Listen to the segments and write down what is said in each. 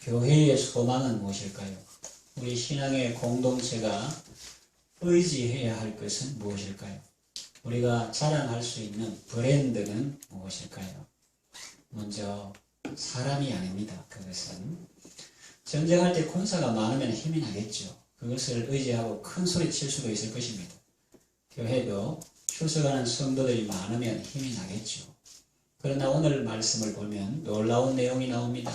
교회의 소망은 무엇일까요? 우리 신앙의 공동체가 의지해야 할 것은 무엇일까요? 우리가 자랑할 수 있는 브랜드는 무엇일까요? 먼저 사람이 아닙니다. 그것은 전쟁할 때 군사가 많으면 힘이 나겠죠. 그것을 의지하고 큰 소리 칠 수도 있을 것입니다. 교회도 출석하는 성도들이 많으면 힘이 나겠죠. 그러나 오늘 말씀을 보면 놀라운 내용이 나옵니다.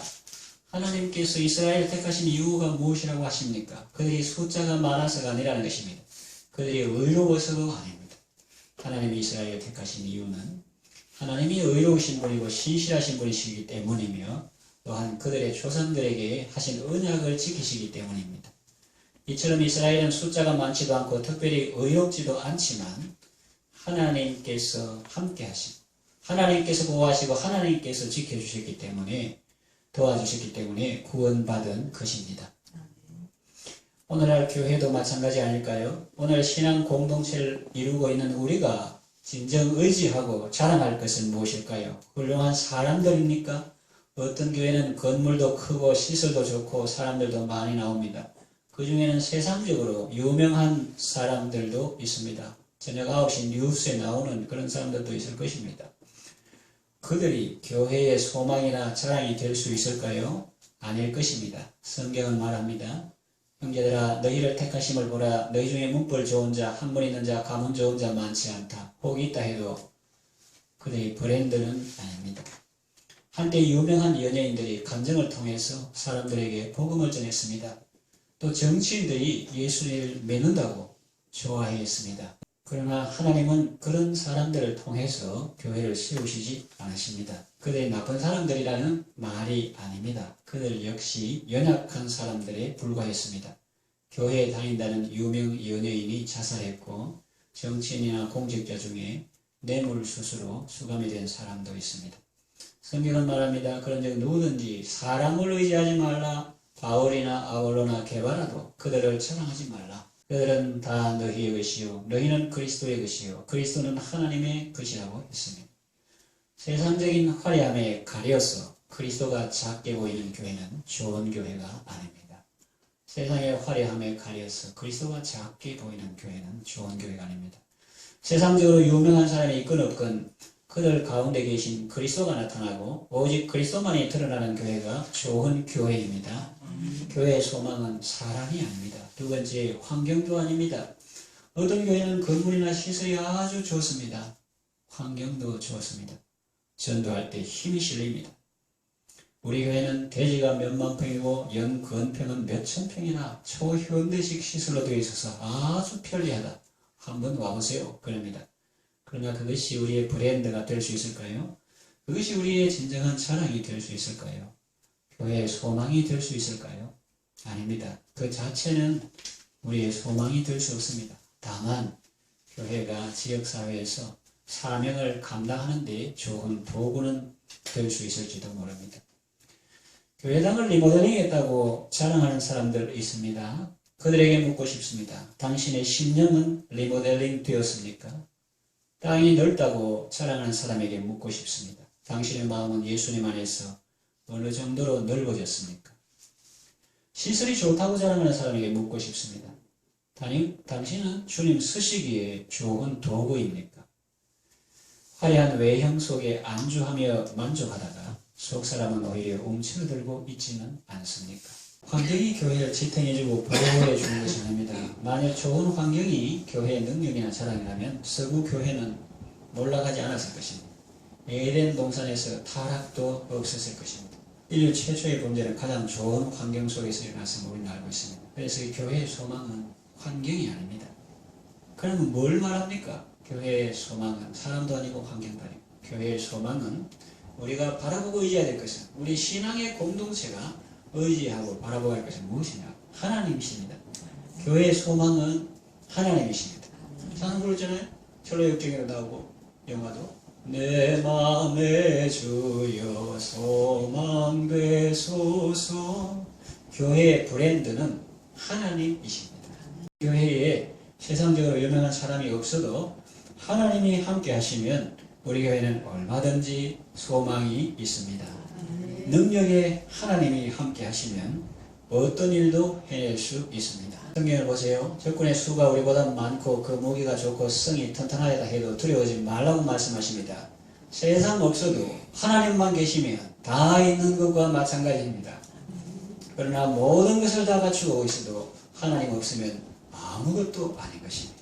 하나님께서 이스라엘을 택하신 이유가 무엇이라고 하십니까? 그들이 숫자가 많아서가 아니라는 것입니다. 그들이 의로워서도 아닙니다. 하나님이 이스라엘을 택하신 이유는 하나님이 의로우신 분이고 신실하신 분이시기 때문이며 또한 그들의 조상들에게 하신 언약을 지키시기 때문입니다. 이처럼 이스라엘은 숫자가 많지도 않고 특별히 의롭지도 않지만 하나님께서 함께 하시고 하나님께서 보호하시고 하나님께서 지켜주셨기 때문에 도와주셨기 때문에 구원받은 것입니다. 오늘날 교회도 마찬가지 아닐까요? 오늘 신앙 공동체를 이루고 있는 우리가 진정 의지하고 자랑할 것은 무엇일까요? 훌륭한 사람들입니까? 어떤 교회는 건물도 크고 시설도 좋고 사람들도 많이 나옵니다. 그 중에는 세상적으로 유명한 사람들도 있습니다. 저녁 9시 뉴스에 나오는 그런 사람들도 있을 것입니다. 그들이 교회의 소망이나 자랑이 될 수 있을까요? 아닐 것입니다. 성경은 말합니다. 형제들아 너희를 택하심을 보라. 너희 중에 문벌 좋은 자, 한문 있는 자, 가문 좋은 자 많지 않다. 혹 있다 해도 그들이 브랜드는 아닙니다. 한때 유명한 연예인들이 감정을 통해서 사람들에게 복음을 전했습니다. 또 정치인들이 예수를 믿는다고 좋아했습니다. 그러나 하나님은 그런 사람들을 통해서 교회를 세우시지 않으십니다. 그들이 나쁜 사람들이라는 말이 아닙니다. 그들 역시 연약한 사람들에 불과했습니다. 교회에 다닌다는 유명 연예인이 자살했고 정치인이나 공직자 중에 뇌물수수로 수감이 된 사람도 있습니다. 성경은 말합니다. 그런즉 누구든지 사람을 의지하지 말라. 바울이나 아볼로나 게바라도 그들을 자랑하지 말라. 그들은 다 너희의 것이요 너희는 그리스도의 것이요 그리스도는 하나님의 것이라고 했습니다. 세상적인 화려함에 가려서 그리스도가 작게 보이는 교회는 좋은 교회가 아닙니다. 세상의 화려함에 가려서 그리스도가 작게 보이는 교회는 좋은 교회가 아닙니다. 세상적으로 유명한 사람이 있건 없건 그들 가운데 계신 그리스도가 나타나고 오직 그리스도만이 드러나는 교회가 좋은 교회입니다. 교회의 소망은 사람이 아닙니다. 두 번째, 환경도 아닙니다. 어떤 교회는 건물이나 시설이 아주 좋습니다. 환경도 좋습니다. 전도할 때 힘이 실립니다. 우리 교회는 대지가 몇만 평이고 연 건평은 몇천 평이나 초현대식 시설로 되어 있어서 아주 편리하다. 한번 와보세요. 그럽니다. 그러나 그것이 우리의 브랜드가 될 수 있을까요? 그것이 우리의 진정한 자랑이 될 수 있을까요? 교회의 소망이 될 수 있을까요? 아닙니다. 그 자체는 우리의 소망이 될 수 없습니다. 다만 교회가 지역사회에서 사명을 감당하는 데 좋은 도구는 될 수 있을지도 모릅니다. 교회당을 리모델링했다고 자랑하는 사람들 있습니다. 그들에게 묻고 싶습니다. 당신의 심령은 리모델링 되었습니까? 땅이 넓다고 자랑하는 사람에게 묻고 싶습니다. 당신의 마음은 예수님 안에서 어느 정도로 넓어졌습니까? 시설이 좋다고 자랑하는 사람에게 묻고 싶습니다. 당신은 주님 쓰시기에 좋은 도구입니까? 화려한 외형 속에 안주하며 만족하다가 속사람은 오히려 움츠러들고 있지는 않습니까? 환경이 교회를 지탱해주고 보호해주는 것이 아닙니다. 만약 좋은 환경이 교회의 능력이나 자랑이라면 서구 교회는 올라가지 않았을 것입니다. 에덴 동산에서 타락도 없었을 것입니다. 인류 최초의 범죄는 가장 좋은 환경 속에서 일어났음을 우리는 알고 있습니다. 그래서 이 교회의 소망은 환경이 아닙니다. 그러면 뭘 말합니까? 교회의 소망은 사람도 아니고 환경도 아니고 교회의 소망은 우리가 바라보고 의지해야 될 것은 우리 신앙의 공동체가 의지하고 바라보아야 할 것은 무엇이냐? 하나님이십니다. 교회의 소망은 하나님이십니다. 상 부르잖아요. 철로 역정으로 나오고 영화도 내 맘에 주여 소망되소서. 교회의 브랜드는 하나님이십니다. 교회에 세상적으로 유명한 사람이 없어도 하나님이 함께 하시면 우리 교회는 얼마든지 소망이 있습니다. 능력의 하나님이 함께 하시면 어떤 일도 해낼 수 있습니다. 성경을 보세요. 적군의 수가 우리보다 많고 그 무기가 좋고 성이 튼튼하다 해도 두려워하지 말라고 말씀하십니다. 세상 없어도 하나님만 계시면 다 있는 것과 마찬가지입니다. 그러나 모든 것을 다 갖추고 있어도 하나님 없으면 아무것도 아닌 것입니다.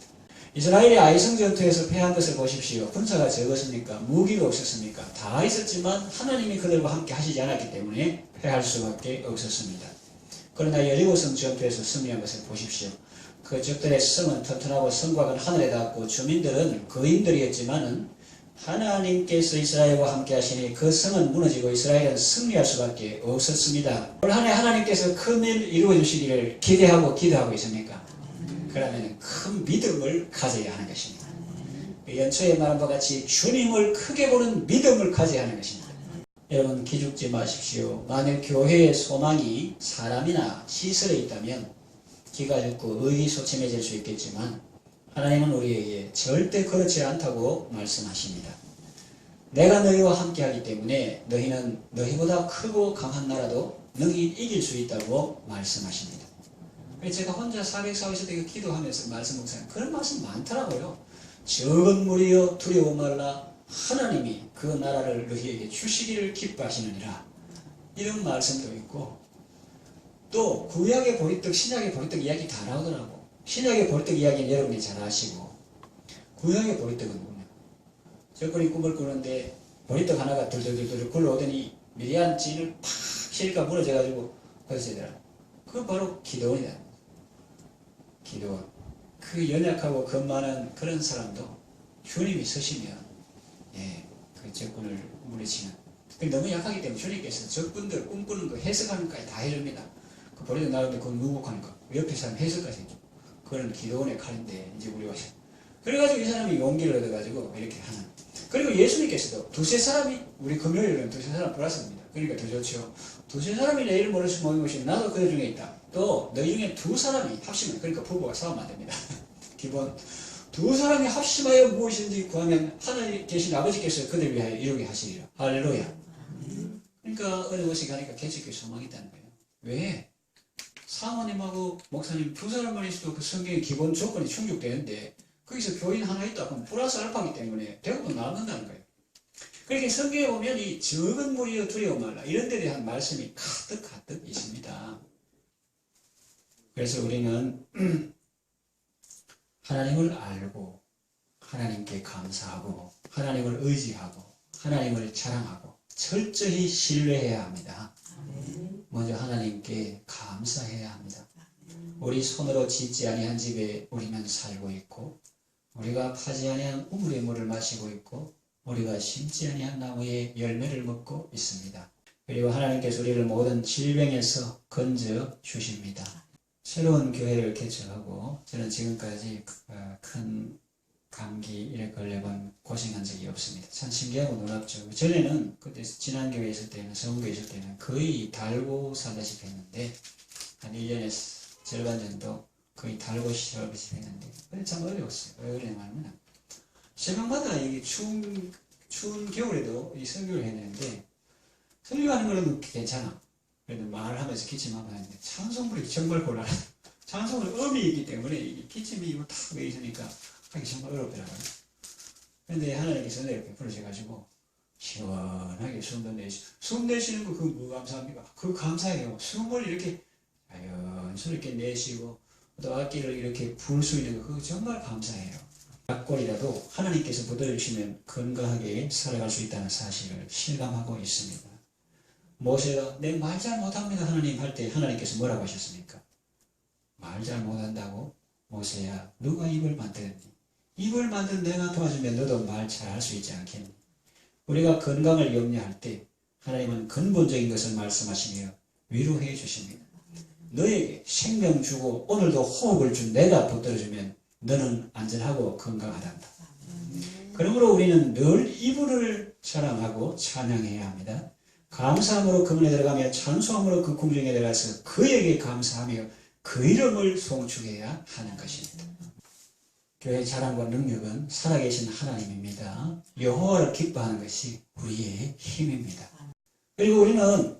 이스라엘이 아이성 전투에서 패한 것을 보십시오. 군사가 적었습니까? 무기가 없었습니까? 다 있었지만 하나님이 그들과 함께 하시지 않았기 때문에 패할 수밖에 없었습니다. 그러나 여리고성 전투에서 승리한 것을 보십시오. 그 적들의 성은 튼튼하고 성곽은 하늘에 닿았고 주민들은 거인들이었지만은 하나님께서 이스라엘과 함께 하시니 그 성은 무너지고 이스라엘은 승리할 수밖에 없었습니다. 올 한 해 하나님께서 큰 일 이루어 주시기를 기대하고 기도하고 있습니까? 그러면 큰 믿음을 가져야 하는 것입니다. 연초에 말한 바 같이 주님을 크게 보는 믿음을 가져야 하는 것입니다. 여러분 기죽지 마십시오. 만일 교회의 소망이 사람이나 시설에 있다면 기가 죽고 의기소침해질 수 있겠지만 하나님은 우리에게 절대 그렇지 않다고 말씀하십니다. 내가 너희와 함께하기 때문에 너희는 너희보다 크고 강한 나라도 능히 이길 수 있다고 말씀하십니다. 제가 혼자 404에서 되게 기도하면서 말씀 묵상하는 그런 말씀 많더라고요. 적은 무리여 두려워 말라 하나님이 그 나라를 너희에게 주시기를 기뻐하시느니라 이런 말씀도 있고 또 구약의 보리떡 신약의 보리떡 이야기 다 나오더라고. 신약의 보리떡 이야기는 여러분이 잘 아시고 구약의 보리떡은 뭐냐 적군이 꿈을 꾸는데 보리떡 하나가 들들들들 굴러오더니 미리안 진을 팍 실까 무너져가지고 거기서 얘들아 그거 바로 기도원이다. 기도원. 그 연약하고 겁 많은 그런 사람도 주님이 서시면 그 적군을 물리치는 너무 약하기 때문에 주님께서 적군들 꿈꾸는 거 해석하는 것까지 다 해줍니다. 그 보리떡 나오는데 그건 무복하는 거 옆에 사람 해석까지 해줘. 그건 기도원의 칼인데 이제 우리가 그래가지고 이 사람이 용기를 얻어가지고 이렇게 하는. 그리고 예수님께서도 두세 사람이 우리 금요일은 두세 사람 플러스입니다. 그러니까 더 좋죠. 두세 사람이 내 이름 모를 수 모인 것이 나도 그들 중에 있다. 또 너희 중에 두 사람이 합심을 그러니까 부부가 싸우면 안 됩니다. 기본 두 사람이 합심하여 무엇인지 구하면 하나님 계신 아버지께서 그들 위하여 이루게 하시리라. 할렐루야. 그러니까 어느 곳에 가니까 개척교회 소망이 있다는 거예요. 왜? 사모님하고 목사님 두 사람만 있어도 그 성경의 기본 조건이 충족되는데 거기서 교인 하나 있다 그럼 플러스 알파기 때문에 대부분 나간다는 거예요. 그렇게 성경에 보면 이 적은 무리여 두려워 말라 이런 데 대한 말씀이 가득 있습니다. 그래서 우리는 하나님을 알고 하나님께 감사하고 하나님을 의지하고 하나님을 자랑하고 철저히 신뢰해야 합니다. 먼저 하나님께 감사해야 합니다. 우리 손으로 짓지 아니한 집에 우리는 살고 있고 우리가 파지 아니한 우물의 물을 마시고 있고 우리가 심지 아니한 나무의 열매를 먹고 있습니다. 그리고 하나님께서 우리를 모든 질병에서 건져 주십니다. 새로운 교회를 개척하고 저는 지금까지 큰 감기에 걸려본 고생한 적이 없습니다. 참 신기하고 놀랍죠. 전에는 그때 지난 교회에 있을 때는 서운교회에 있을 때는 거의 달고 살다시피 했는데 한 1년에 절반 정도 거의 달고 살다시피 했는데 참 어려웠어요. 왜 그러냐면 새벽마다 이게 추운 겨울에도 이 설교를 했는데 설교하는 거는 괜찮아. 그래도 말을 하면서 기침하고 하는데 찬송부이 정말 곤란해. 찬송은 음이 있기 때문에 이게 기침이 탁 있으니까 하기 정말 어렵더라고요. 그런데 하나님께서 이렇게 부르셔가지고 시원하게 숨도 내쉬고 숨 내쉬는 거 그거 뭐 감사합니까? 그거 감사해요. 숨을 이렇게 자연스럽게 내쉬고 또 악기를 이렇게 부을 수 있는 거 그거 정말 감사해요. 약골이라도 하나님께서 부어주시면 건강하게 살아갈 수 있다는 사실을 실감하고 있습니다. 모세가 내 말 잘 못합니다 하나님 할 때 하나님께서 뭐라고 하셨습니까? 말 잘 못한다고? 모세야 누가 입을 만들었니? 입을 만든 내가 도와주면 너도 말 잘 할 수 있지 않겠니? 우리가 건강을 염려할 때 하나님은 근본적인 것을 말씀하시며 위로해 주십니다. 너에게 생명 주고 오늘도 호흡을 준 내가 붙들어주면 너는 안전하고 건강하단다. 그러므로 우리는 늘 이분을 사랑하고 찬양해야 합니다. 감사함으로 그분에 들어가며 찬송함으로 그 궁중에 들어가서 그에게 감사하며 그 이름을 송축해야 하는 것입니다. 교회의 자랑과 능력은 살아계신 하나님입니다. 여호와를 기뻐하는 것이 우리의 힘입니다. 그리고 우리는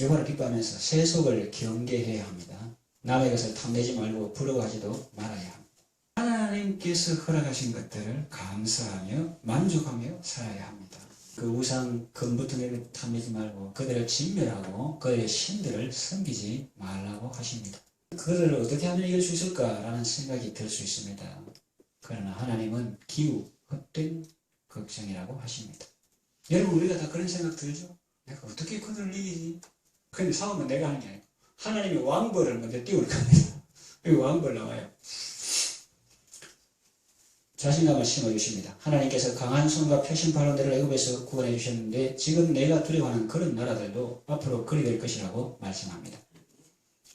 여호와를 기뻐하면서 세속을 경계해야 합니다. 남의 것을 탐내지 말고 부러워하지도 말아야 합니다. 하나님께서 허락하신 것들을 감사하며 만족하며 살아야 합니다. 그 우상 금부터를 탐내지 말고 그들을 진멸하고 그들의 신들을 섬기지 말라고 하십니다. 그들을 어떻게 하면 이길 수 있을까라는 생각이 들 수 있습니다. 그러나 하나님은 기우, 헛된 걱정이라고 하십니다. 여러분, 우리가 다 그런 생각 들죠? 내가 어떻게 그들을 이기지? 근데 싸움은 내가 하는 게 아니고 하나님이 왕벌을 먼저 띄울 겁니다. 여기 왕벌 나와요. 자신감을 심어주십니다. 하나님께서 강한 손과 표심팔로 너를 애굽에서 구원해 주셨는데 지금 내가 두려워하는 그런 나라들도 앞으로 그리 될 것이라고 말씀합니다.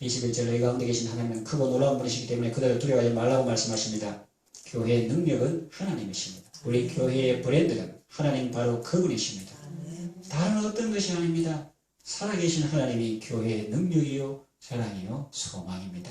21절 너희 가운데 계신 하나님은 크고 놀라운 분이시기 때문에 그들을 두려워하지 말라고 말씀하십니다. 교회의 능력은 하나님이십니다. 우리 교회의 브랜드는 하나님 바로 그분이십니다. 다른 어떤 것이 아닙니다. 살아계신 하나님이 교회의 능력이요 사랑이요 소망입니다.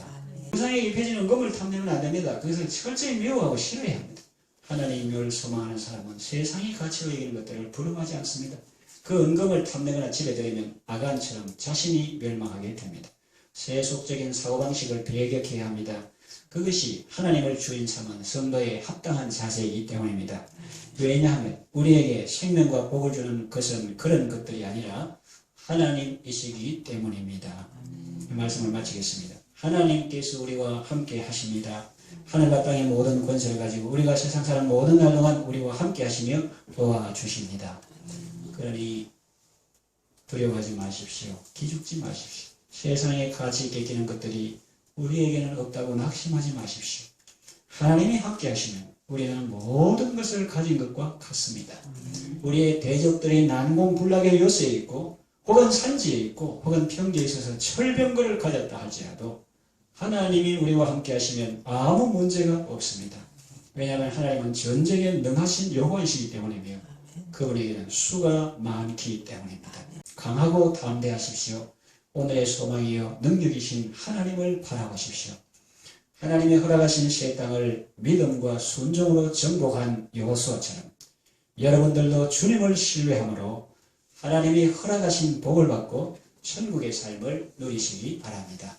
세상에 입혀지는 금을 탐내면 안 됩니다. 그것을 철저히 미워하고 싫어해야 합니다. 하나님을 소망하는 사람은 세상이 가치로 여기는 것들을 부러워하지 않습니다. 그 은금을 탐내거나 집에 들이면 아간처럼 자신이 멸망하게 됩니다. 세속적인 사고방식을 배격해야 합니다. 그것이 하나님을 주인 삼은 성도의 합당한 자세이기 때문입니다. 왜냐하면 우리에게 생명과 복을 주는 것은 그런 것들이 아니라 하나님이시기 때문입니다. 이 말씀을 마치겠습니다. 하나님께서 우리와 함께 하십니다. 하늘과 땅의 모든 권세를 가지고 우리가 세상 사람 모든 날 동안 우리와 함께 하시며 도와주십니다. 그러니 두려워하지 마십시오. 기죽지 마십시오. 세상에 가치 있게 끼는 것들이 우리에게는 없다고 낙심하지 마십시오. 하나님이 함께 하시면 우리는 모든 것을 가진 것과 같습니다. 우리의 대적들이 난공불락의 요새에 있고 혹은 산지에 있고 혹은 평지에 있어서 철병거를 가졌다 할지라도 하나님이 우리와 함께 하시면 아무 문제가 없습니다. 왜냐하면 하나님은 전쟁에 능하신 여호와이시기 때문이며 그분에게는 수가 많기 때문입니다. 강하고 담대하십시오. 오늘의 소망이요 능력이신 하나님을 바라보십시오. 하나님의 허락하신 새 땅을 믿음과 순종으로 정복한 여호수아처럼 여러분들도 주님을 신뢰함으로 하나님이 허락하신 복을 받고 천국의 삶을 누리시기 바랍니다.